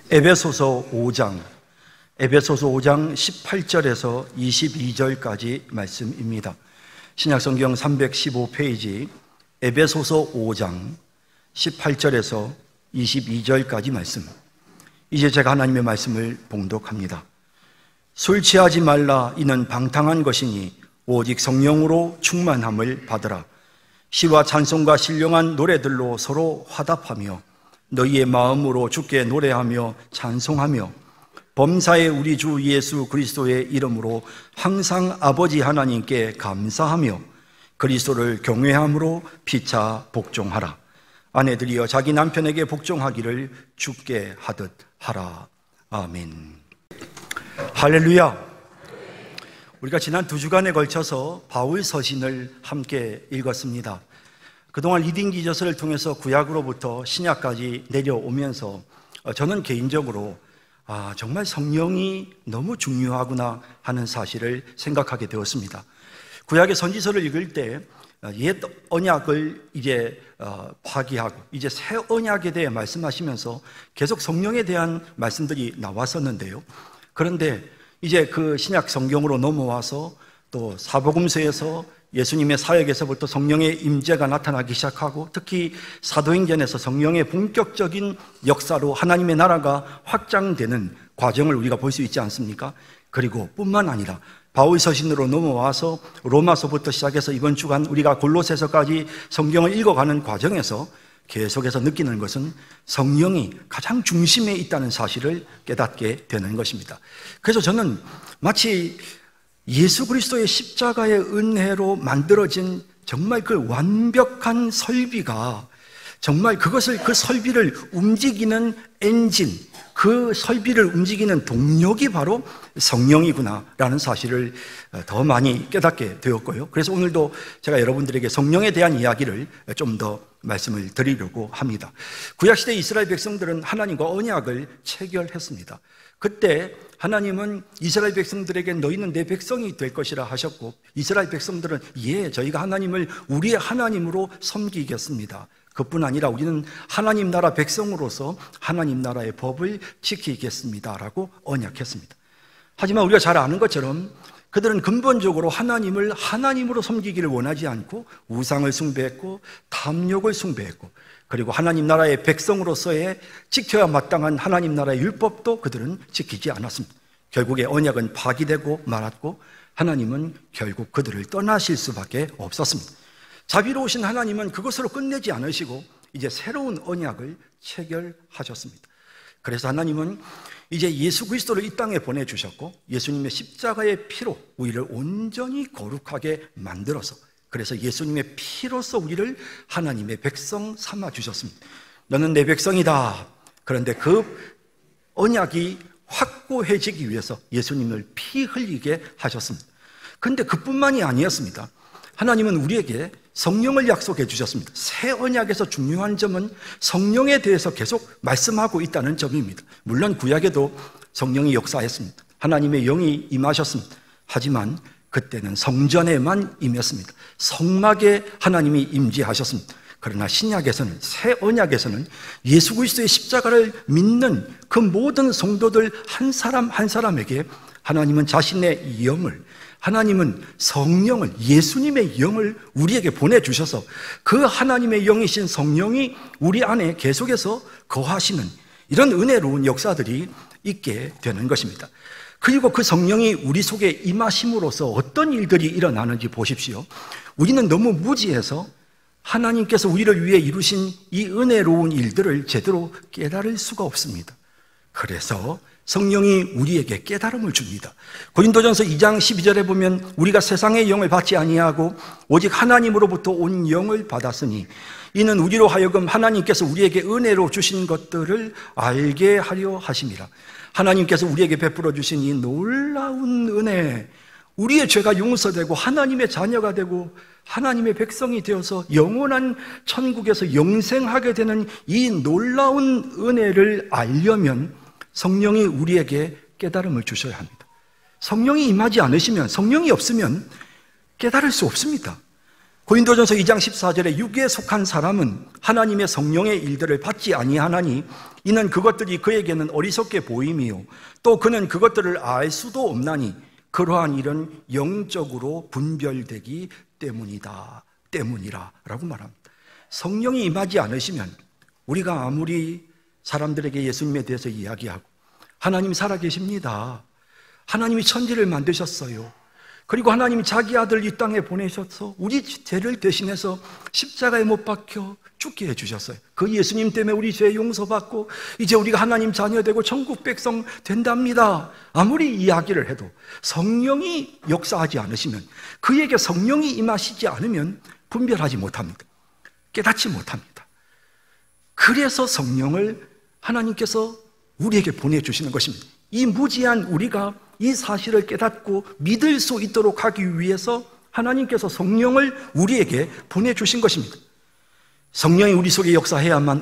에베소서 5장 18절에서 22절까지 말씀입니다. 신약성경 315페이지 에베소서 5장 18절에서 22절까지 말씀. 이제 제가 하나님의 말씀을 봉독합니다. 술 취하지 말라. 이는 방탕한 것이니 오직 성령으로 충만함을 받으라. 시와 찬송과 신령한 노래들로 서로 화답하며 너희의 마음으로 주께 노래하며 찬송하며 범사의 우리 주 예수 그리스도의 이름으로 항상 아버지 하나님께 감사하며 그리스도를 경외함으로 피차 복종하라. 아내들이여 자기 남편에게 복종하기를 주께 하듯 하라. 아멘. 할렐루야. 우리가 지난 2주간에 걸쳐서 바울 서신을 함께 읽었습니다. 그동안 리딩 기저스를 통해서 구약으로부터 신약까지 내려오면서 저는 개인적으로 정말 성령이 너무 중요하구나 하는 사실을 생각하게 되었습니다. 구약의 선지서를 읽을 때 옛 언약을 이제 파기하고 이제 새 언약에 대해 말씀하시면서 계속 성령에 대한 말씀들이 나왔었는데요. 그런데 이제 그 신약 성경으로 넘어와서 또 사복음서에서 예수님의 사역에서부터 성령의 임재가 나타나기 시작하고 특히 사도행전에서 성령의 본격적인 역사로 하나님의 나라가 확장되는 과정을 우리가 볼 수 있지 않습니까? 그리고 뿐만 아니라 바울 서신으로 넘어와서 로마서부터 시작해서 이번 주간 우리가 골로새서까지 성경을 읽어가는 과정에서 계속해서 느끼는 것은 성령이 가장 중심에 있다는 사실을 깨닫게 되는 것입니다. 그래서 저는 마치 예수 그리스도의 십자가의 은혜로 만들어진 정말 그 완벽한 설비가 정말 그 설비를 움직이는 엔진, 그 설비를 움직이는 동력이 바로 성령이구나라는 사실을 더 많이 깨닫게 되었고요. 그래서 오늘도 제가 여러분들에게 성령에 대한 이야기를 좀 더 말씀을 드리려고 합니다. 구약시대 이스라엘 백성들은 하나님과 언약을 체결했습니다. 그때 하나님은 이스라엘 백성들에게 너희는 내 백성이 될 것이라 하셨고 이스라엘 백성들은 저희가 하나님을 우리의 하나님으로 섬기겠습니다. 그뿐 아니라 우리는 하나님 나라 백성으로서 하나님 나라의 법을 지키겠습니다 라고 언약했습니다. 하지만 우리가 잘 아는 것처럼 그들은 근본적으로 하나님을 하나님으로 섬기기를 원하지 않고 우상을 숭배했고 탐욕을 숭배했고 그리고 하나님 나라의 백성으로서의 지켜야 마땅한 하나님 나라의 율법도 그들은 지키지 않았습니다. 결국에 언약은 파기되고 말았고 하나님은 결국 그들을 떠나실 수밖에 없었습니다. 자비로우신 하나님은 그것으로 끝내지 않으시고 이제 새로운 언약을 체결하셨습니다. 그래서 하나님은 이제 예수 그리스도를 이 땅에 보내주셨고 예수님의 십자가의 피로 우리를 온전히 거룩하게 만들어서 그래서 예수님의 피로서 우리를 하나님의 백성 삼아주셨습니다. 너는 내 백성이다. 그런데 그 언약이 확고해지기 위해서 예수님을 피 흘리게 하셨습니다. 그런데 그뿐만이 아니었습니다. 하나님은 우리에게 성령을 약속해 주셨습니다. 새 언약에서 중요한 점은 성령에 대해서 계속 말씀하고 있다는 점입니다. 물론 구약에도 성령이 역사했습니다. 하나님의 영이 임하셨습니다. 하지만 그때는 성전에만 임했습니다. 성막에 하나님이 임재하셨습니다. 그러나 신약에서는 새 언약에서는 예수 그리스도의 십자가를 믿는 그 모든 성도들 한 사람 한 사람에게 하나님은 자신의 영을 하나님은 성령을 예수님의 영을 우리에게 보내주셔서 그 하나님의 영이신 성령이 우리 안에 계속해서 거하시는 이런 은혜로운 역사들이 있게 되는 것입니다. 그리고 그 성령이 우리 속에 임하심으로써 어떤 일들이 일어나는지 보십시오. 우리는 너무 무지해서 하나님께서 우리를 위해 이루신 이 은혜로운 일들을 제대로 깨달을 수가 없습니다. 그래서 성령이 우리에게 깨달음을 줍니다. 고린도전서 2장 12절에 보면 우리가 세상의 영을 받지 아니하고 오직 하나님으로부터 온 영을 받았으니 이는 우리로 하여금 하나님께서 우리에게 은혜로 주신 것들을 알게 하려 하심이라. 하나님께서 우리에게 베풀어 주신 이 놀라운 은혜, 우리의 죄가 용서되고 하나님의 자녀가 되고 하나님의 백성이 되어서 영원한 천국에서 영생하게 되는 이 놀라운 은혜를 알려면 성령이 우리에게 깨달음을 주셔야 합니다. 성령이 임하지 않으시면, 성령이 없으면 깨달을 수 없습니다. 고린도전서 2장 14절에 육에 속한 사람은 하나님의 성령의 일들을 받지 아니하나니 이는 그것들이 그에게는 어리석게 보임이요 또 그는 그것들을 알 수도 없나니 그러한 일은 영적으로 분별되기 때문이라 라고 말합니다. 성령이 임하지 않으시면 우리가 아무리 사람들에게 예수님에 대해서 이야기하고 하나님 살아계십니다, 하나님이 천지를 만드셨어요, 그리고 하나님이 자기 아들 이 땅에 보내셔서 우리 죄를 대신해서 십자가에 못 박혀 죽게 해주셨어요. 그 예수님 때문에 우리 죄 용서받고 이제 우리가 하나님 자녀 되고 천국 백성 된답니다. 아무리 이야기를 해도 성령이 역사하지 않으시면, 그에게 성령이 임하시지 않으면 분별하지 못합니다. 깨닫지 못합니다. 그래서 성령을 하나님께서 우리에게 보내주시는 것입니다. 이 무지한 우리가 이 사실을 깨닫고 믿을 수 있도록 하기 위해서 하나님께서 성령을 우리에게 보내주신 것입니다. 성령이 우리 속에 역사해야만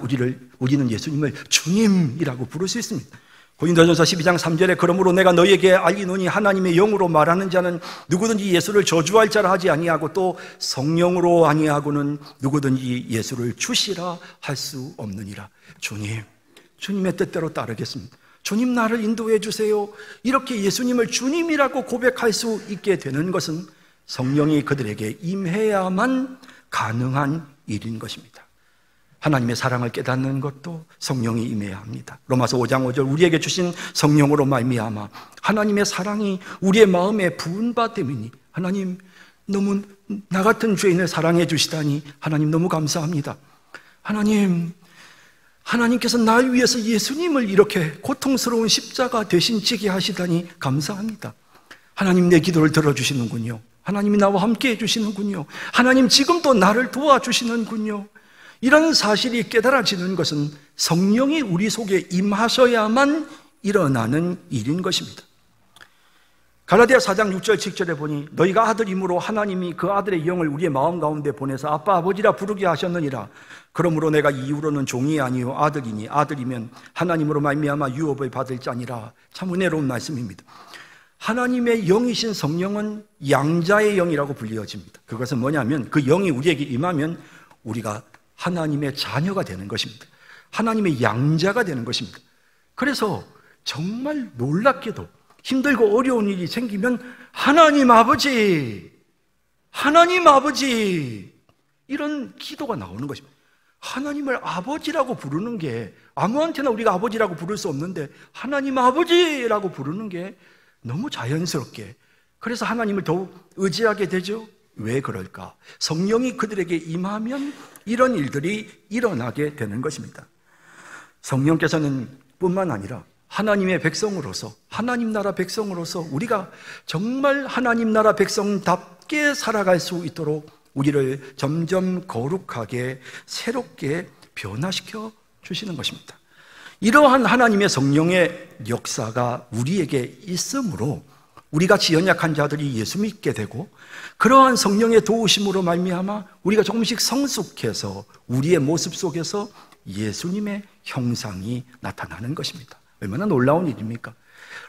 우리는 예수님을 주님이라고 부를 수 있습니다. 고린도전서 12장 3절에 그러므로 내가 너희에게 알리노니 하나님의 영으로 말하는 자는 누구든지 예수를 저주할 자라 하지 아니하고 또 성령으로 아니하고는 누구든지 예수를 주시라 할 수 없느니라. 주님의 뜻대로 따르겠습니다. 주님 나를 인도해 주세요. 이렇게 예수님을 주님이라고 고백할 수 있게 되는 것은 성령이 그들에게 임해야만 가능한 일인 것입니다. 하나님의 사랑을 깨닫는 것도 성령이 임해야 합니다. 로마서 5장 5절 우리에게 주신 성령으로 말미암아 하나님의 사랑이 우리의 마음에 부은 바 때문이니 하나님 너무 나 같은 죄인을 사랑해 주시다니 하나님 너무 감사합니다. 하나님께서 날 위해서 예수님을 이렇게 고통스러운 십자가 대신 지게 하시다니 감사합니다. 하나님 내 기도를 들어주시는군요. 하나님이 나와 함께 해주시는군요. 하나님 지금도 나를 도와주시는군요. 이런 사실이 깨달아지는 것은 성령이 우리 속에 임하셔야만 일어나는 일인 것입니다. 갈라디아 4장 6절 7절에 보니 너희가 아들이므로 하나님이 그 아들의 영을 우리의 마음 가운데 보내서 아빠 아버지라 부르게 하셨느니라. 그러므로 내가 이후로는 종이 아니요 아들이니 아들이면 하나님으로 말미암아 유업을 받을 자니라. 참 은혜로운 말씀입니다. 하나님의 영이신 성령은 양자의 영이라고 불리어집니다. 그것은 뭐냐면 그 영이 우리에게 임하면 우리가 하나님의 자녀가 되는 것입니다. 하나님의 양자가 되는 것입니다. 그래서 정말 놀랍게도 힘들고 어려운 일이 생기면 하나님 아버지 이런 기도가 나오는 것입니다. 하나님을 아버지라고 부르는 게 아무한테나 우리가 아버지라고 부를 수 없는데 하나님 아버지라고 부르는 게 너무 자연스럽게, 그래서 하나님을 더욱 의지하게 되죠. 왜 그럴까? 성령이 그들에게 임하면 이런 일들이 일어나게 되는 것입니다. 성령께서는 뿐만 아니라 하나님의 백성으로서, 하나님 나라 백성으로서 우리가 정말 하나님 나라 백성답게 살아갈 수 있도록 우리를 점점 거룩하게 새롭게 변화시켜 주시는 것입니다. 이러한 하나님의 성령의 역사가 우리에게 있으므로 우리같이 연약한 자들이 예수 믿게 되고, 그러한 성령의 도우심으로 말미암아 우리가 조금씩 성숙해서 우리의 모습 속에서 예수님의 형상이 나타나는 것입니다. 얼마나 놀라운 일입니까?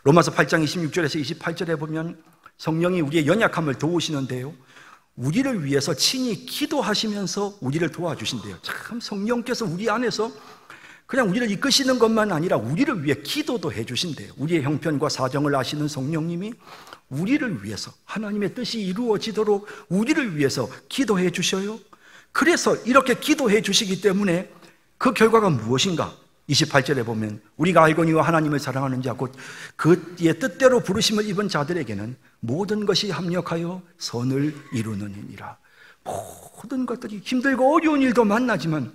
로마서 8장 26절에서 28절에 보면 성령이 우리의 연약함을 도우시는데요, 우리를 위해서 친히 기도하시면서 우리를 도와주신대요. 참 성령께서 우리 안에서 그냥 우리를 이끄시는 것만 아니라 우리를 위해 기도도 해주신대요. 우리의 형편과 사정을 아시는 성령님이 우리를 위해서 하나님의 뜻이 이루어지도록 우리를 위해서 기도해 주셔요. 그래서 이렇게 기도해 주시기 때문에 그 결과가 무엇인가? 28절에 보면 우리가 알거니와 하나님을 사랑하는 자 곧 그의 뜻대로 부르심을 입은 자들에게는 모든 것이 합력하여 선을 이루느니라. 모든 것들이 힘들고 어려운 일도 만나지만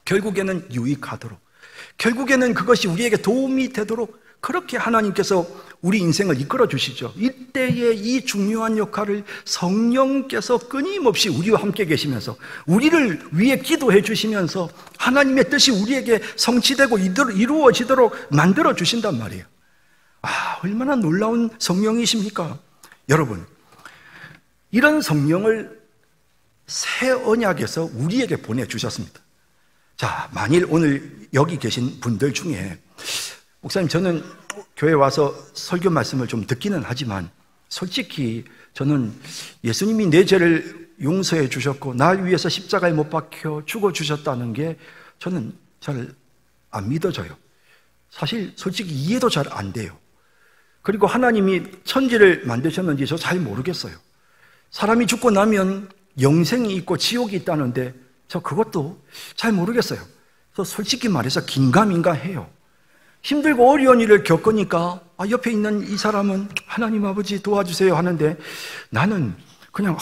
결국에는 유익하도록, 결국에는 그것이 우리에게 도움이 되도록 그렇게 하나님께서 우리 인생을 이끌어 주시죠. 이때의 이 중요한 역할을 성령께서 끊임없이 우리와 함께 계시면서 우리를 위해 기도해 주시면서 하나님의 뜻이 우리에게 성취되고 이루어지도록 만들어 주신단 말이에요. 얼마나 놀라운 성령이십니까? 여러분, 이런 성령을 새 언약에서 우리에게 보내주셨습니다. 자, 만일 오늘 여기 계신 분들 중에 목사님 저는 교회 와서 설교 말씀을 좀 듣기는 하지만 솔직히 저는 예수님이 내 죄를 용서해 주셨고 날 위해서 십자가에 못 박혀 죽어 주셨다는 게 저는 잘 안 믿어져요. 사실 솔직히 이해도 잘 안 돼요. 그리고 하나님이 천지를 만드셨는지 저 잘 모르겠어요. 사람이 죽고 나면 영생이 있고 지옥이 있다는데 저 그것도 잘 모르겠어요. 그래서 솔직히 말해서 긴가민가해요. 힘들고 어려운 일을 겪으니까 옆에 있는 이 사람은 하나님 아버지 도와주세요 하는데 나는 그냥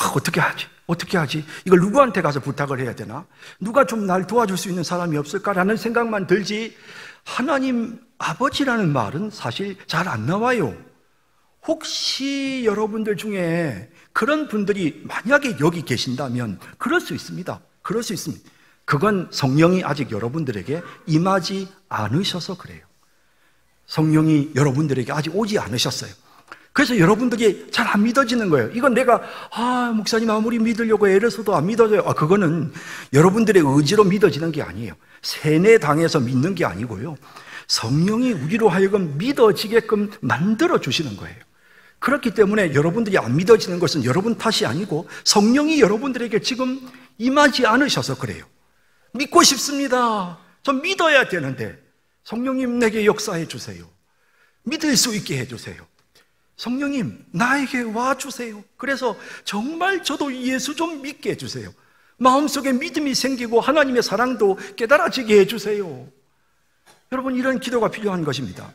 어떻게 하지? 이걸 누구한테 가서 부탁을 해야 되나? 누가 좀 날 도와줄 수 있는 사람이 없을까라는 생각만 들지 하나님 아버지라는 말은 사실 잘 안 나와요. 혹시 여러분들 중에 그런 분들이 만약에 여기 계신다면 그럴 수 있습니다. 그럴 수 있습니다. 그건 성령이 아직 여러분들에게 임하지 않으셔서 그래요. 성령이 여러분들에게 아직 오지 않으셨어요. 그래서 여러분들이 잘 안 믿어지는 거예요. 이건 내가 목사님 아무리 믿으려고 애를 써도 안 믿어져요. 그거는 여러분들의 의지로 믿어지는 게 아니에요. 세뇌당해서 믿는 게 아니고요. 성령이 우리로 하여금 믿어지게끔 만들어 주시는 거예요. 그렇기 때문에 여러분들이 안 믿어지는 것은 여러분 탓이 아니고 성령이 여러분들에게 지금 임하지 않으셔서 그래요. 믿고 싶습니다. 전 믿어야 되는데 성령님 내게 역사해 주세요. 믿을 수 있게 해주세요. 성령님 나에게 와주세요. 그래서 정말 저도 예수 좀 믿게 해주세요. 마음속에 믿음이 생기고 하나님의 사랑도 깨달아지게 해주세요. 여러분 이런 기도가 필요한 것입니다.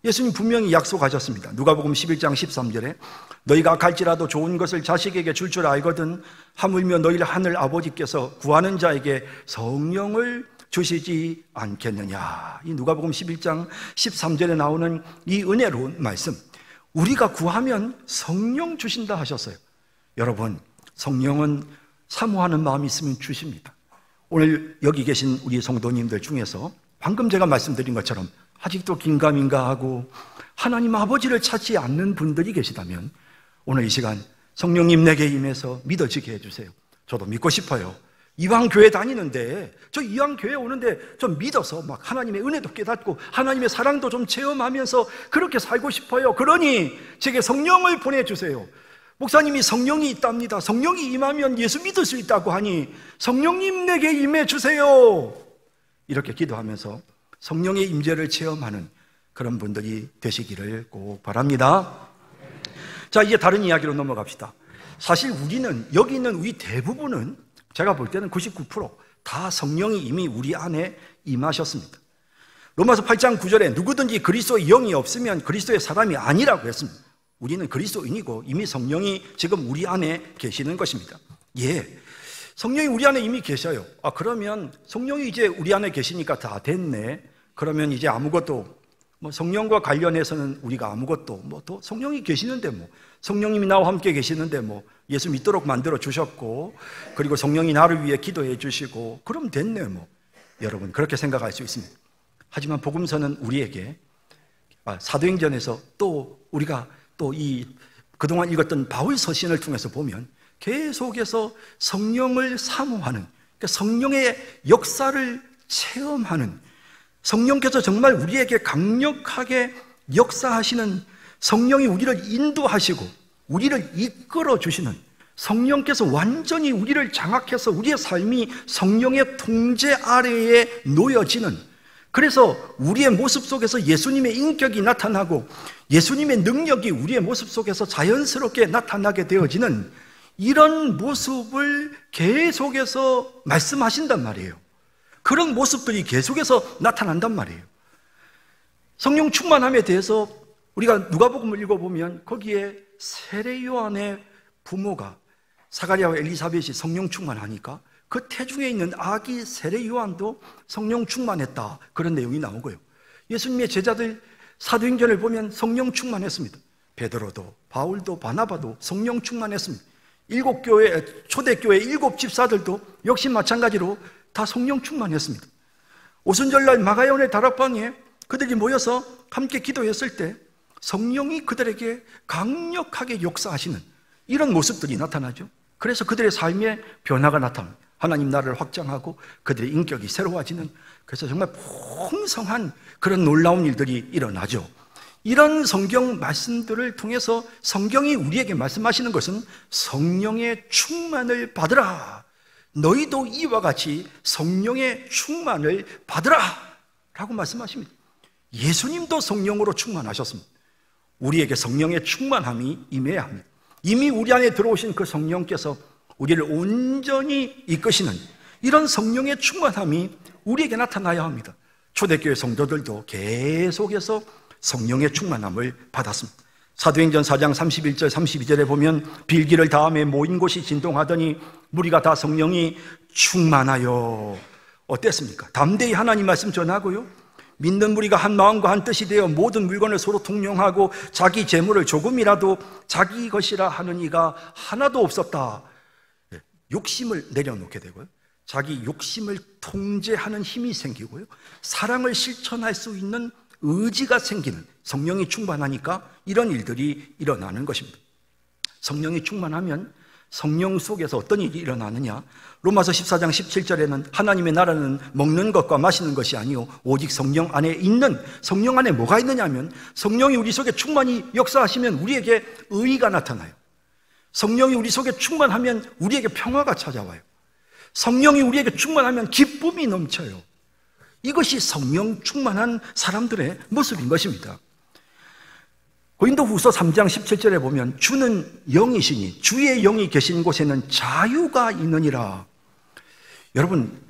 예수님 분명히 약속하셨습니다. 누가복음 11장 13절에 너희가 갈지라도 좋은 것을 자식에게 줄 알거든 하물며 너희를 하늘 아버지께서 구하는 자에게 성령을 주시지 않겠느냐. 이 누가복음 11장 13절에 나오는 이 은혜로운 말씀, 우리가 구하면 성령 주신다 하셨어요. 여러분 성령은 사모하는 마음이 있으면 주십니다. 오늘 여기 계신 우리 성도님들 중에서 방금 제가 말씀드린 것처럼 아직도 긴가민가하고 하나님 아버지를 찾지 않는 분들이 계시다면 오늘 이 시간 성령님 내게 임해서 믿어지게 해주세요. 저도 믿고 싶어요. 이왕 교회 다니는데 저 이왕 교회 오는데 좀 믿어서 막 하나님의 은혜도 깨닫고 하나님의 사랑도 좀 체험하면서 그렇게 살고 싶어요. 그러니 제게 성령을 보내주세요. 목사님이 성령이 있답니다. 성령이 임하면 예수 믿을 수 있다고 하니 성령님 내게 임해주세요. 이렇게 기도하면서 성령의 임재를 체험하는 그런 분들이 되시기를 꼭 바랍니다. 자, 이제 다른 이야기로 넘어갑시다. 사실 우리는, 여기 있는 우리 대부분은 제가 볼 때는 99% 다 성령이 이미 우리 안에 임하셨습니다. 로마서 8장 9절에 누구든지 그리스도의 영이 없으면 그리스도의 사람이 아니라고 했습니다. 우리는 그리스도인이고 이미 성령이 지금 우리 안에 계시는 것입니다. 예, 성령이 우리 안에 이미 계셔요. 그러면 성령이 이제 우리 안에 계시니까 다 됐네. 그러면 이제 아무것도 성령과 관련해서는 우리가 아무것도 또 성령이 계시는데 성령님이 나와 함께 계시는데 예수 믿도록 만들어 주셨고 그리고 성령이 나를 위해 기도해 주시고 그럼 됐네 여러분 그렇게 생각할 수 있습니다. 하지만 복음서는 우리에게 사도행전에서 또 우리가 또 이 그동안 읽었던 바울 서신을 통해서 보면 계속해서 성령을 사모하는, 그러니까 성령의 역사를 체험하는, 성령께서 정말 우리에게 강력하게 역사하시는, 성령이 우리를 인도하시고 우리를 이끌어 주시는, 성령께서 완전히 우리를 장악해서 우리의 삶이 성령의 통제 아래에 놓여지는, 그래서 우리의 모습 속에서 예수님의 인격이 나타나고 예수님의 능력이 우리의 모습 속에서 자연스럽게 나타나게 되어지는 이런 모습을 계속해서 말씀하신단 말이에요. 그런 모습들이 계속해서 나타난단 말이에요. 성령 충만함에 대해서 우리가 누가복음을 읽어보면 거기에 세례 요한의 부모가 사가랴와 엘리사벳이 성령 충만하니까 그 태중에 있는 아기 세례 요한도 성령 충만했다, 그런 내용이 나오고요. 예수님의 제자들 사도행전을 보면 성령 충만했습니다. 베드로도 바울도 바나바도 성령 충만했습니다. 초대교회 7 집사들도 역시 마찬가지로 다 성령 충만했습니다. 오순절날 마가온의 다락방에 그들이 모여서 함께 기도했을 때 성령이 그들에게 강력하게 역사하시는 이런 모습들이 나타나죠. 그래서 그들의 삶에 변화가 나타납니다. 하나님 나라를 확장하고 그들의 인격이 새로워지는, 그래서 정말 풍성한 그런 놀라운 일들이 일어나죠. 이런 성경 말씀들을 통해서 성경이 우리에게 말씀하시는 것은 성령의 충만을 받으라. 너희도 이와 같이 성령의 충만을 받으라 라고 말씀하십니다. 예수님도 성령으로 충만하셨습니다. 우리에게 성령의 충만함이 임해야 합니다. 이미 우리 안에 들어오신 그 성령께서 우리를 온전히 이끄시는 이런 성령의 충만함이 우리에게 나타나야 합니다. 초대교회 성도들도 계속해서 성령의 충만함을 받았습니다. 사도행전 4장 31절 32절에 보면 빌기를 다음에 모인 곳이 진동하더니 무리가 다 성령이 충만하여 어땠습니까? 담대히 하나님 말씀 전하고요, 믿는 무리가 한 마음과 한 뜻이 되어 모든 물건을 서로 통용하고 자기 재물을 조금이라도 자기 것이라 하는 이가 하나도 없었다. 욕심을 내려놓게 되고요, 자기 욕심을 통제하는 힘이 생기고요, 사랑을 실천할 수 있는 의지가 생기는, 성령이 충만하니까 이런 일들이 일어나는 것입니다. 성령이 충만하면 성령 속에서 어떤 일이 일어나느냐? 로마서 14장 17절에는 하나님의 나라는 먹는 것과 마시는 것이 아니요 오직 성령 안에 있는, 성령 안에 뭐가 있느냐면 성령이 우리 속에 충만히 역사하시면 우리에게 의의가 나타나요. 성령이 우리 속에 충만하면 우리에게 평화가 찾아와요. 성령이 우리에게 충만하면 기쁨이 넘쳐요. 이것이 성령 충만한 사람들의 모습인 것입니다. 고린도후서 3장 17절에 보면 주는 영이시니 주의 영이 계신 곳에는 자유가 있느니라. 여러분,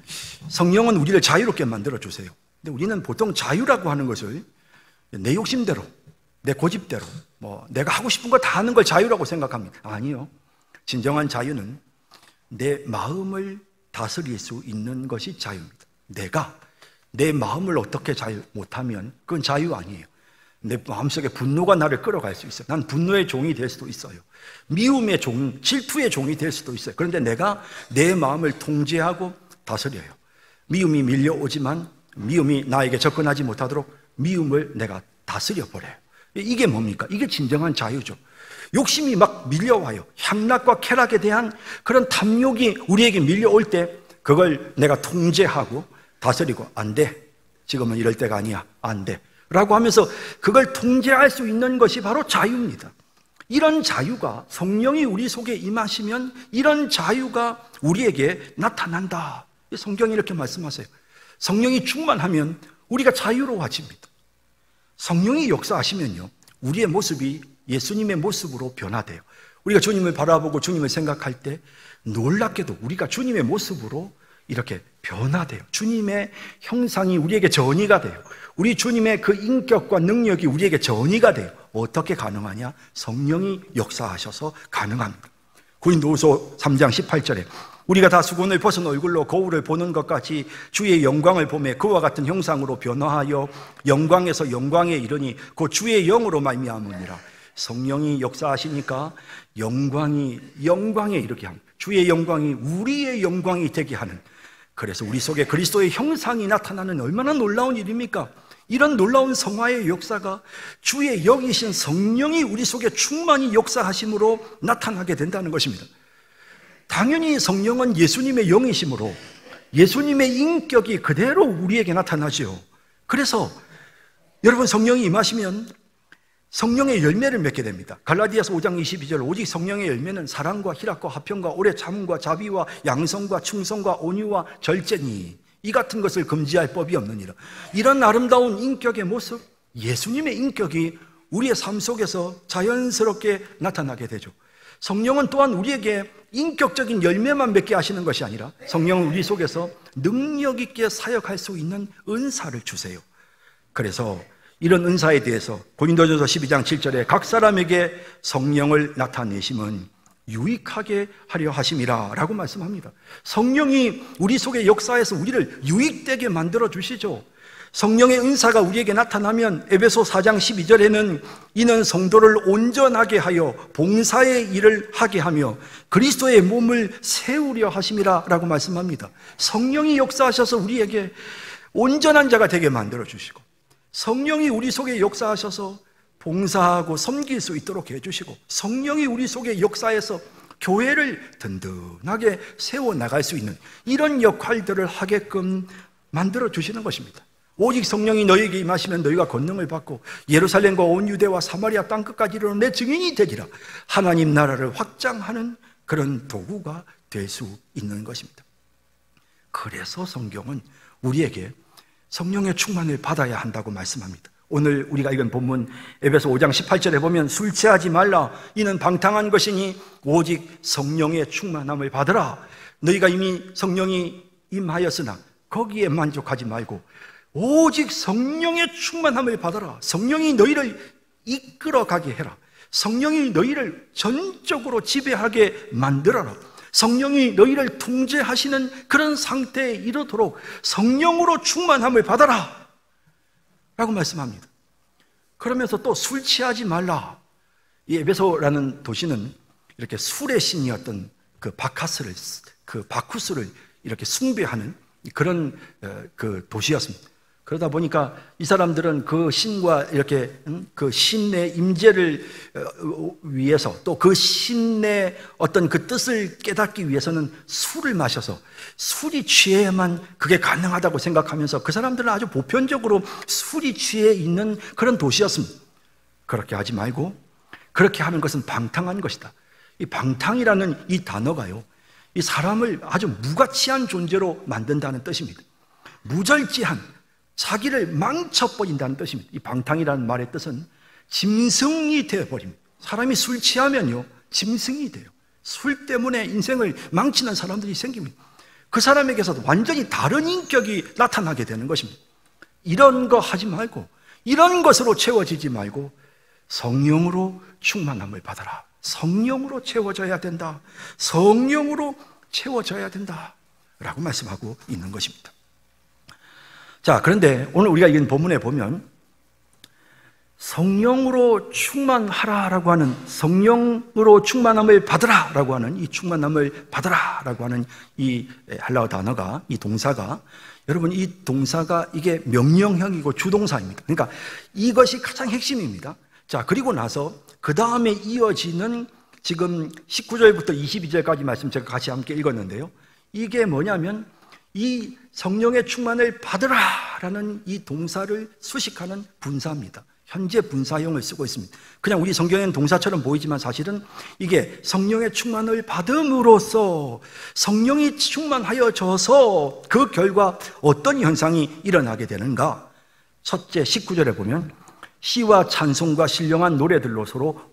성령은 우리를 자유롭게 만들어주세요. 근데 우리는 보통 자유라고 하는 것을 내 욕심대로, 내 고집대로, 내가 하고 싶은 거 다 하는 걸 자유라고 생각합니다. 아니요. 진정한 자유는 내 마음을 다스릴 수 있는 것이 자유입니다. 내가 내 마음을 어떻게 자유 못하면 그건 자유 아니에요. 내 마음속에 분노가 나를 끌어갈 수 있어요. 난 분노의 종이 될 수도 있어요. 미움의 종, 질투의 종이 될 수도 있어요. 그런데 내가 내 마음을 통제하고 다스려요. 미움이 밀려오지만 미움이 나에게 접근하지 못하도록 미움을 내가 다스려 버려요. 이게 뭡니까? 이게 진정한 자유죠. 욕심이 막 밀려와요. 향락과 쾌락에 대한 그런 탐욕이 우리에게 밀려올 때 그걸 내가 통제하고 다스리고, 안 돼, 지금은 이럴 때가 아니야, 안 돼 라고 하면서 그걸 통제할 수 있는 것이 바로 자유입니다. 이런 자유가 성령이 우리 속에 임하시면 이런 자유가 우리에게 나타난다. 성경이 이렇게 말씀하세요. 성령이 충만하면 우리가 자유로워집니다. 성령이 역사하시면요, 우리의 모습이 예수님의 모습으로 변화돼요. 우리가 주님을 바라보고 주님을 생각할 때 놀랍게도 우리가 주님의 모습으로 이렇게 변화돼요. 주님의 형상이 우리에게 전이가 돼요. 우리 주님의 그 인격과 능력이 우리에게 전이가 돼요. 어떻게 가능하냐? 성령이 역사하셔서 가능합니다. 고린도후서 3장 18절에 우리가 다 수건을 벗은 얼굴로 거울을 보는 것 같이 주의 영광을 보매 그와 같은 형상으로 변화하여 영광에서 영광에 이르니 곧 주의 영으로 말미암으니라. 성령이 역사하시니까 영광에 이르게 합니다. 주의 영광이 우리의 영광이 되게 하는, 그래서 우리 속에 그리스도의 형상이 나타나는 얼마나 놀라운 일입니까? 이런 놀라운 성화의 역사가 주의 영이신 성령이 우리 속에 충만히 역사하심으로 나타나게 된다는 것입니다. 당연히 성령은 예수님의 영이심으로 예수님의 인격이 그대로 우리에게 나타나죠. 그래서 여러분, 성령이 임하시면 성령의 열매를 맺게 됩니다. 갈라디아서 5장 22절 오직 성령의 열매는 사랑과 희락과 화평과 오래 참음과 자비와 양성과 충성과 온유와 절제니 이 같은 것을 금지할 법이 없느니라. 이런 아름다운 인격의 모습, 예수님의 인격이 우리의 삶 속에서 자연스럽게 나타나게 되죠. 성령은 또한 우리에게 인격적인 열매만 맺게 하시는 것이 아니라 성령은 우리 속에서 능력 있게 사역할 수 있는 은사를 주세요. 그래서 이런 은사에 대해서 고린도전서 12장 7절에 각 사람에게 성령을 나타내심은 유익하게 하려 하심이라 라고 말씀합니다. 성령이 우리 속에 역사해서 우리를 유익되게 만들어 주시죠. 성령의 은사가 우리에게 나타나면 에베소 4장 12절에는 이는 성도를 온전하게 하여 봉사의 일을 하게 하며 그리스도의 몸을 세우려 하심이라 라고 말씀합니다. 성령이 역사하셔서 우리에게 온전한 자가 되게 만들어 주시고, 성령이 우리 속에 역사하셔서 봉사하고 섬길 수 있도록 해주시고, 성령이 우리 속에 역사해서 교회를 든든하게 세워나갈 수 있는 이런 역할들을 하게끔 만들어 주시는 것입니다. 오직 성령이 너희에게 임하시면 너희가 권능을 받고 예루살렘과 온 유대와 사마리아 땅끝까지 이르러 내 증인이 되리라. 하나님 나라를 확장하는 그런 도구가 될 수 있는 것입니다. 그래서 성경은 우리에게 성령의 충만을 받아야 한다고 말씀합니다. 오늘 우리가 읽은 본문 에베소 5장 18절에 보면 술 취하지 말라. 이는 방탕한 것이니 오직 성령의 충만함을 받으라. 너희가 이미 성령이 임하였으나 거기에 만족하지 말고 오직 성령의 충만함을 받아라. 성령이 너희를 이끌어가게 해라. 성령이 너희를 전적으로 지배하게 만들어라. 성령이 너희를 통제하시는 그런 상태에 이르도록 성령으로 충만함을 받아라 라고 말씀합니다. 그러면서 또 술 취하지 말라. 이 에베소라는 도시는 이렇게 술의 신이었던 그 바쿠스를 이렇게 숭배하는 그런 그 도시였습니다. 그러다 보니까 이 사람들은 그 신과 이렇게 그 신의 임재를 위해서 또 그 신의 어떤 그 뜻을 깨닫기 위해서는 술을 마셔서 술이 취해야만 그게 가능하다고 생각하면서 그 사람들은 아주 보편적으로 술이 취해 있는 그런 도시였습니다. 그렇게 하지 말고 그렇게 하는 것은 방탕한 것이다. 이 방탕이라는 이 단어가요, 이 사람을 아주 무가치한 존재로 만든다는 뜻입니다. 무절제한, 자기를 망쳐버린다는 뜻입니다. 이 방탕이라는 말의 뜻은 짐승이 되어버립니다. 사람이 술 취하면요 짐승이 돼요. 술 때문에 인생을 망치는 사람들이 생깁니다. 그 사람에게서도 완전히 다른 인격이 나타나게 되는 것입니다. 이런 거 하지 말고, 이런 것으로 채워지지 말고 성령으로 충만함을 받아라. 성령으로 채워져야 된다. 성령으로 채워져야 된다 라고 말씀하고 있는 것입니다. 자, 그런데 오늘 우리가 읽은 본문에 보면 성령으로 충만하라라고 하는, 성령으로 충만함을 받으라라고 하는 이 충만함을 받으라라고 하는 이 헬라어 단어가, 이 동사가, 여러분 이 동사가 이게 명령형이고 주동사입니다. 그러니까 이것이 가장 핵심입니다. 자, 그리고 나서 그 다음에 이어지는 지금 19절부터 22절까지 말씀 제가 같이 함께 읽었는데요. 이게 뭐냐면 이 성령의 충만을 받으라라는 이 동사를 수식하는 분사입니다. 현재 분사형을 쓰고 있습니다. 그냥 우리 성경에는 동사처럼 보이지만 사실은 이게 성령의 충만을 받음으로써 성령이 충만하여져서 그 결과 어떤 현상이 일어나게 되는가? 첫째 19절에 보면 시와 찬송과 신령한 노래들로 서로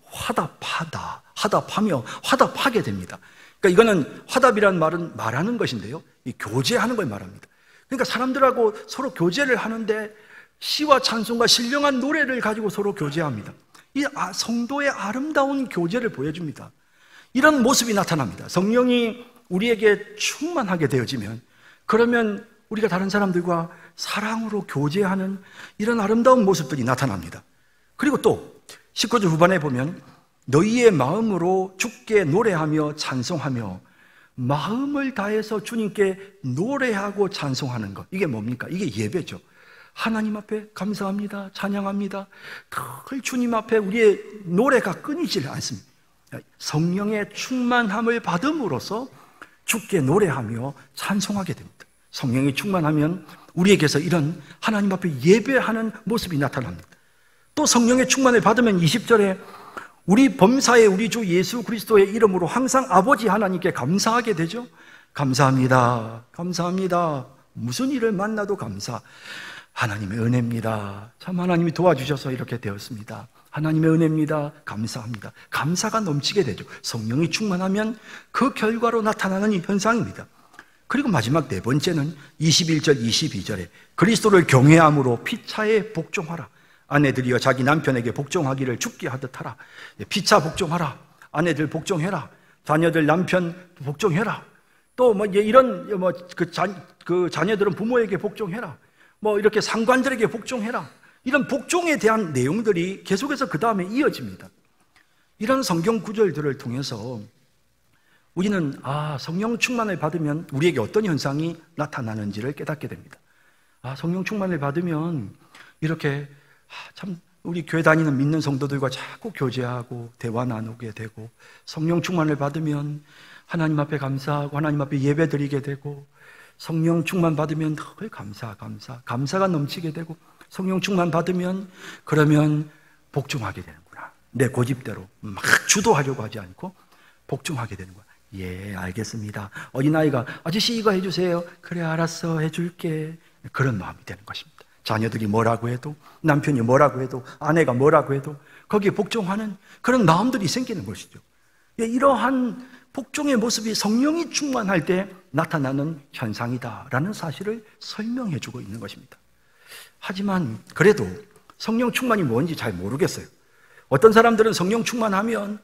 화답하며 화답하게 됩니다. 그러니까 이거는 화답이라는 말은 말하는 것인데요, 이 교제하는 걸 말합니다. 그러니까 사람들하고 서로 교제를 하는데 시와 찬송과 신령한 노래를 가지고 서로 교제합니다. 이 성도의 아름다운 교제를 보여줍니다. 이런 모습이 나타납니다. 성령이 우리에게 충만하게 되어지면, 그러면 우리가 다른 사람들과 사랑으로 교제하는 이런 아름다운 모습들이 나타납니다. 그리고 또 19절 후반에 보면 너희의 마음으로 주께 노래하며 찬송하며, 마음을 다해서 주님께 노래하고 찬송하는 것, 이게 뭡니까? 이게 예배죠. 하나님 앞에 감사합니다, 찬양합니다. 늘 주님 앞에 우리의 노래가 끊이질 않습니다. 성령의 충만함을 받음으로써 주께 노래하며 찬송하게 됩니다. 성령이 충만하면 우리에게서 이런 하나님 앞에 예배하는 모습이 나타납니다. 또 성령의 충만을 받으면 20절에 우리 범사에 우리 주 예수 그리스도의 이름으로 항상 아버지 하나님께 감사하게 되죠. 감사합니다, 감사합니다. 무슨 일을 만나도 감사. 하나님의 은혜입니다. 참 하나님이 도와주셔서 이렇게 되었습니다. 하나님의 은혜입니다. 감사합니다. 감사가 넘치게 되죠. 성령이 충만하면 그 결과로 나타나는 이 현상입니다. 그리고 마지막 네 번째는 21절 22절에 그리스도를 경외함으로 피차에 복종하라. 아내들이여 자기 남편에게 복종하기를 죽게 하듯 하라. 피차 복종하라. 아내들 복종해라. 자녀들 남편 복종해라. 또 뭐 이런 그 자녀들은 부모에게 복종해라. 뭐 이렇게 상관들에게 복종해라. 이런 복종에 대한 내용들이 계속해서 그 다음에 이어집니다. 이런 성경 구절들을 통해서 우리는 성령 충만을 받으면 우리에게 어떤 현상이 나타나는지를 깨닫게 됩니다. 성령 충만을 받으면 이렇게 참 우리 교회 다니는 믿는 성도들과 자꾸 교제하고 대화 나누게 되고, 성령 충만을 받으면 하나님 앞에 감사하고 하나님 앞에 예배드리게 되고, 성령 충만 받으면 감사가 넘치게 되고, 성령 충만 받으면 그러면 복종하게 되는구나. 내 고집대로 막 주도하려고 하지 않고 복종하게 되는 거야. 예, 알겠습니다. 어린아이가 아저씨 이거 해주세요. 그래, 알았어, 해줄게. 그런 마음이 되는 것입니다. 자녀들이 뭐라고 해도, 남편이 뭐라고 해도, 아내가 뭐라고 해도 거기에 복종하는 그런 마음들이 생기는 것이죠. 예, 이러한 복종의 모습이 성령이 충만할 때 나타나는 현상이다라는 사실을 설명해 주고 있는 것입니다. 하지만 그래도 성령 충만이 뭔지 잘 모르겠어요. 어떤 사람들은 성령 충만하면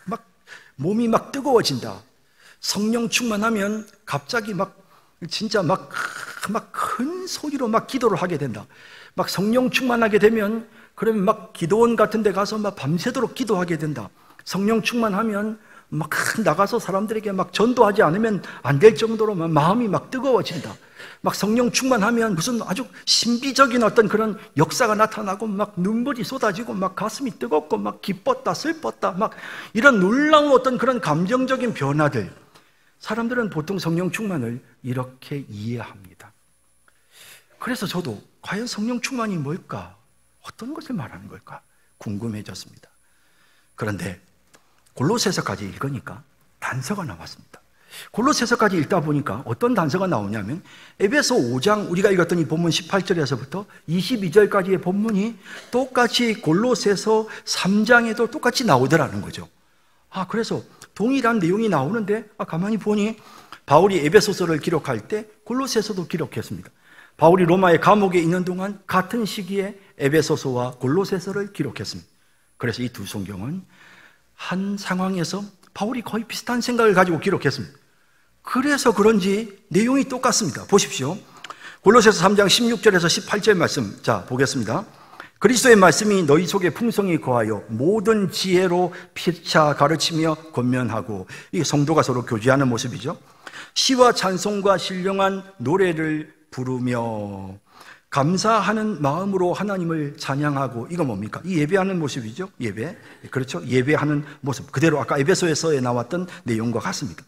막 몸이 막 뜨거워진다. 성령 충만하면 갑자기 진짜 큰 소리로 막 기도를 하게 된다. 막 성령 충만하게 되면 그러면 막 기도원 같은 데 가서 막 밤새도록 기도하게 된다. 성령 충만하면 막 나가서 사람들에게 막 전도하지 않으면 안 될 정도로 막 마음이 막 뜨거워진다. 막 성령 충만하면 무슨 아주 신비적인 어떤 그런 역사가 나타나고 막 눈물이 쏟아지고 막 가슴이 뜨겁고 막 기뻤다 슬펐다 막 이런 놀라운 어떤 그런 감정적인 변화들, 사람들은 보통 성령 충만을 이렇게 이해합니다. 그래서 저도 과연 성령 충만이 뭘까? 어떤 것을 말하는 걸까? 궁금해졌습니다. 그런데 골로새서까지 읽으니까 단서가 나왔습니다. 골로새서까지 읽다 보니까 어떤 단서가 나오냐면 에베소 5장 우리가 읽었던 이 본문 18절에서부터 22절까지의 본문이 똑같이 골로새서 3장에도 똑같이 나오더라는 거죠. 그래서 동일한 내용이 나오는데 가만히 보니 바울이 에베소서를 기록할 때 골로새서도 기록했습니다. 바울이 로마의 감옥에 있는 동안 같은 시기에 에베소서와 골로새서를 기록했습니다. 그래서 이 두 성경은 한 상황에서 바울이 거의 비슷한 생각을 가지고 기록했습니다. 그래서 그런지 내용이 똑같습니다. 보십시오. 골로새서 3장 16절에서 18절 말씀, 자 보겠습니다. 그리스도의 말씀이 너희 속에 풍성히 거하여 모든 지혜로 피차 가르치며 권면하고, 이게 성도가 서로 교제하는 모습이죠. 시와 찬송과 신령한 노래를 부르며 감사하는 마음으로 하나님을 찬양하고, 이거 뭡니까? 이 예배하는 모습이죠. 예배. 그렇죠. 예배하는 모습. 그대로 아까 에베소에서에 나왔던 내용과 같습니다.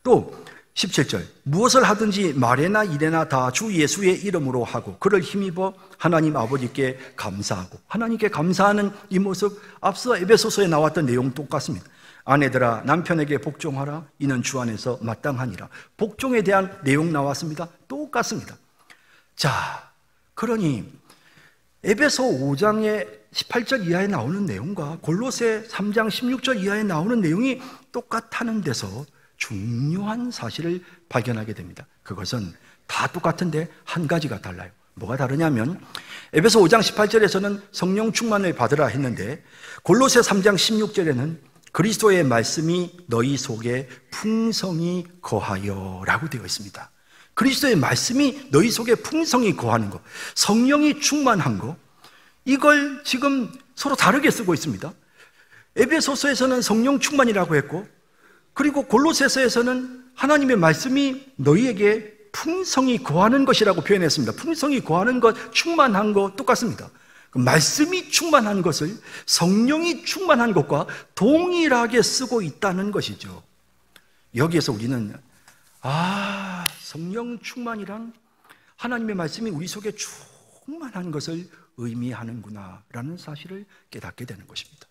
또 17절. 무엇을 하든지 말에나 일에나 다 주 예수의 이름으로 하고 그를 힘입어 하나님 아버지께 감사하고, 하나님께 감사하는 이 모습, 앞서 에베소서에 나왔던 내용 똑같습니다. 아내들아 남편에게 복종하라. 이는 주 안에서 마땅하니라. 복종에 대한 내용 나왔습니다. 똑같습니다. 자, 그러니 에베소 5장의 18절 이하에 나오는 내용과 골로새 3장 16절 이하에 나오는 내용이 똑같다는 데서 중요한 사실을 발견하게 됩니다. 그것은 다 똑같은데 한 가지가 달라요. 뭐가 다르냐면 에베소 5장 18절에서는 성령 충만을 받으라 했는데 골로새 3장 16절에는 그리스도의 말씀이 너희 속에 풍성히 거하여 라고 되어 있습니다. 그리스도의 말씀이 너희 속에 풍성히 거하는 것, 성령이 충만한 것, 이걸 지금 서로 다르게 쓰고 있습니다. 에베소서에서는 성령 충만이라고 했고, 그리고 골로새서에서는 하나님의 말씀이 너희에게 풍성히 거하는 것이라고 표현했습니다. 풍성히 거하는 것, 충만한 것 똑같습니다. 말씀이 충만한 것을 성령이 충만한 것과 동일하게 쓰고 있다는 것이죠. 여기에서 우리는 성령 충만이란 하나님의 말씀이 우리 속에 충만한 것을 의미하는구나 라는 사실을 깨닫게 되는 것입니다.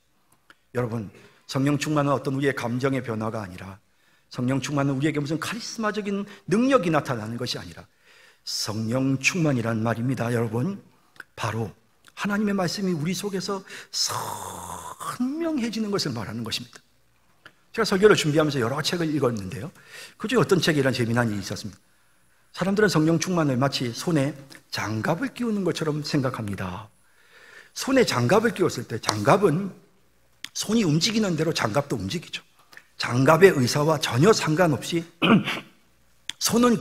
여러분, 성령 충만은 어떤 우리의 감정의 변화가 아니라, 성령 충만은 우리에게 무슨 카리스마적인 능력이 나타나는 것이 아니라, 성령 충만이란 말입니다. 여러분, 바로 하나님의 말씀이 우리 속에서 선명해지는 것을 말하는 것입니다. 제가 설교를 준비하면서 여러 책을 읽었는데요, 그중에 어떤 책에 이런 재미난 일이 있었습니다. 사람들은 성령 충만을 마치 손에 장갑을 끼우는 것처럼 생각합니다. 손에 장갑을 끼웠을 때 장갑은 손이 움직이는 대로 장갑도 움직이죠. 장갑의 의사와 전혀 상관없이 손은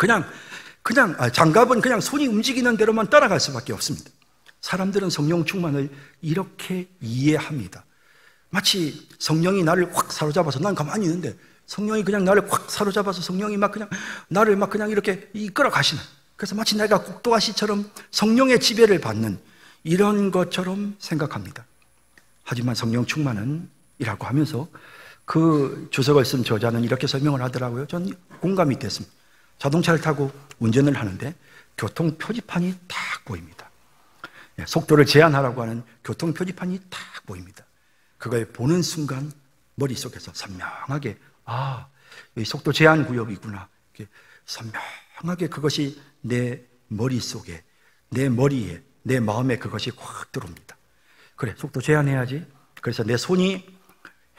장갑은 그냥 손이 움직이는 대로만 따라갈 수밖에 없습니다. 사람들은 성령 충만을 이렇게 이해합니다. 마치 성령이 나를 확 사로잡아서, 난 가만히 있는데 성령이 그냥 나를 확 사로잡아서 성령이 나를 그냥 이렇게 이끌어 가시는, 그래서 마치 내가 국도아시처럼 성령의 지배를 받는 이런 것처럼 생각합니다. 하지만 성령 충만은 이라고 하면서 그 주석을 쓴 저자는 이렇게 설명을 하더라고요. 전 공감이 됐습니다. 자동차를 타고 운전을 하는데 교통 표지판이 딱 보입니다. 속도를 제한하라고 하는 교통 표지판이 딱 보입니다. 그걸 보는 순간 머릿속에서 선명하게 이 속도 제한 구역이구나. 선명하게 그것이 내 머릿속에, 내 머리에, 내 마음에 그것이 확 들어옵니다. 그래, 속도 제한해야지. 그래서 내 손이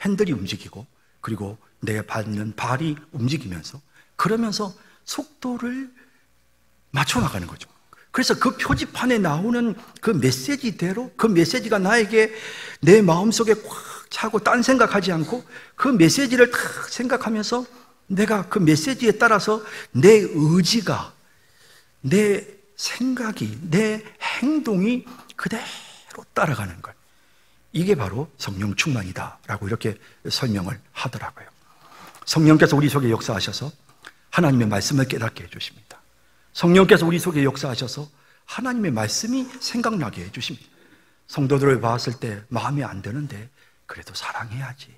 핸들이 움직이고, 그리고 내가 밟는 발이 움직이면서, 그러면서 속도를 맞춰 나가는 거죠. 그래서 그 표지판에 나오는 그 메시지대로, 그 메시지가 나에게 내 마음속에 꽉 차고 딴 생각하지 않고 그 메시지를 딱 생각하면서 내가 그 메시지에 따라서 내 의지가, 내 생각이, 내 행동이 그대로 따라가는 것. 이게 바로 성령 충만이다라고 이렇게 설명을 하더라고요. 성령께서 우리 속에 역사하셔서 하나님의 말씀을 깨닫게 해주십니다. 성령께서 우리 속에 역사하셔서 하나님의 말씀이 생각나게 해주십니다. 성도들을 봤을 때 마음에 안 드는데 그래도 사랑해야지.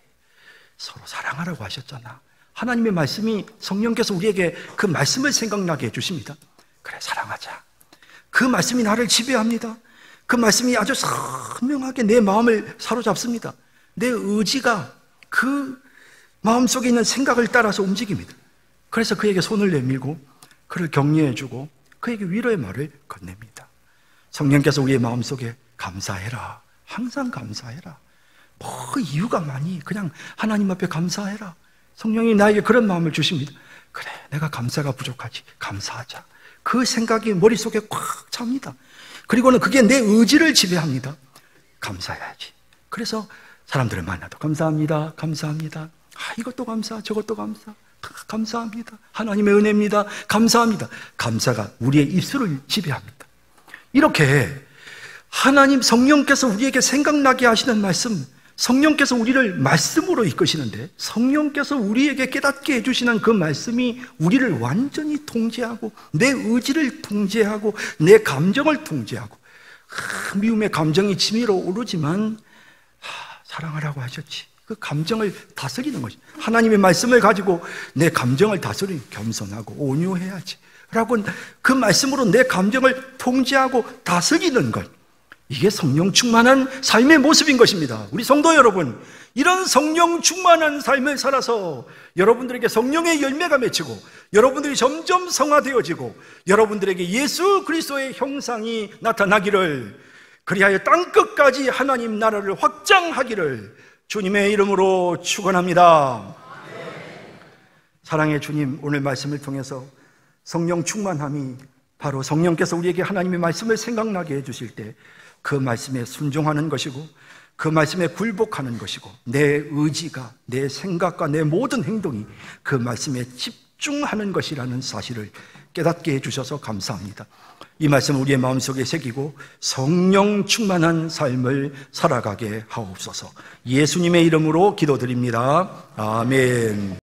서로 사랑하라고 하셨잖아. 하나님의 말씀이, 성령께서 우리에게 그 말씀을 생각나게 해주십니다. 그래, 사랑하자. 그 말씀이 나를 지배합니다. 그 말씀이 아주 선명하게 내 마음을 사로잡습니다. 내 의지가 그 마음속에 있는 생각을 따라서 움직입니다. 그래서 그에게 손을 내밀고 그를 격려해주고 그에게 위로의 말을 건넵니다. 성령께서 우리의 마음속에 감사해라, 항상 감사해라, 뭐 이유가 많이, 그냥 하나님 앞에 감사해라. 성령이 나에게 그런 마음을 주십니다. 그래, 내가 감사가 부족하지, 감사하자. 그 생각이 머릿속에 꽉 찹니다. 그리고는 그게 내 의지를 지배합니다. 감사해야지. 그래서 사람들을 만나도 감사합니다, 감사합니다. 이것도 감사, 저것도 감사, 감사합니다. 하나님의 은혜입니다, 감사합니다. 감사가 우리의 입술을 지배합니다. 이렇게 하나님, 성령께서 우리에게 생각나게 하시는 말씀, 성령께서 우리를 말씀으로 이끄시는데, 성령께서 우리에게 깨닫게 해주시는 그 말씀이 우리를 완전히 통제하고 내 의지를 통제하고 내 감정을 통제하고, 미움의 감정이 치밀어 오르지만 사랑하라고 하셨지. 그 감정을 다스리는 것이, 하나님의 말씀을 가지고 내 감정을 다스리는, 겸손하고 온유해야지 라고 그 말씀으로 내 감정을 통제하고 다스리는 것, 이게 성령 충만한 삶의 모습인 것입니다. 우리 성도 여러분, 이런 성령 충만한 삶을 살아서 여러분들에게 성령의 열매가 맺히고 여러분들이 점점 성화되어지고 여러분들에게 예수 그리스도의 형상이 나타나기를, 그리하여 땅끝까지 하나님 나라를 확장하기를 주님의 이름으로 축원합니다. 사랑의 주님, 오늘 말씀을 통해서 성령 충만함이 바로 성령께서 우리에게 하나님의 말씀을 생각나게 해주실 때 그 말씀에 순종하는 것이고 그 말씀에 굴복하는 것이고, 내 의지가, 내 생각과 내 모든 행동이 그 말씀에 집중하는 것이라는 사실을 깨닫게 해주셔서 감사합니다. 이 말씀 우리의 마음속에 새기고 성령 충만한 삶을 살아가게 하옵소서. 예수님의 이름으로 기도드립니다. 아멘.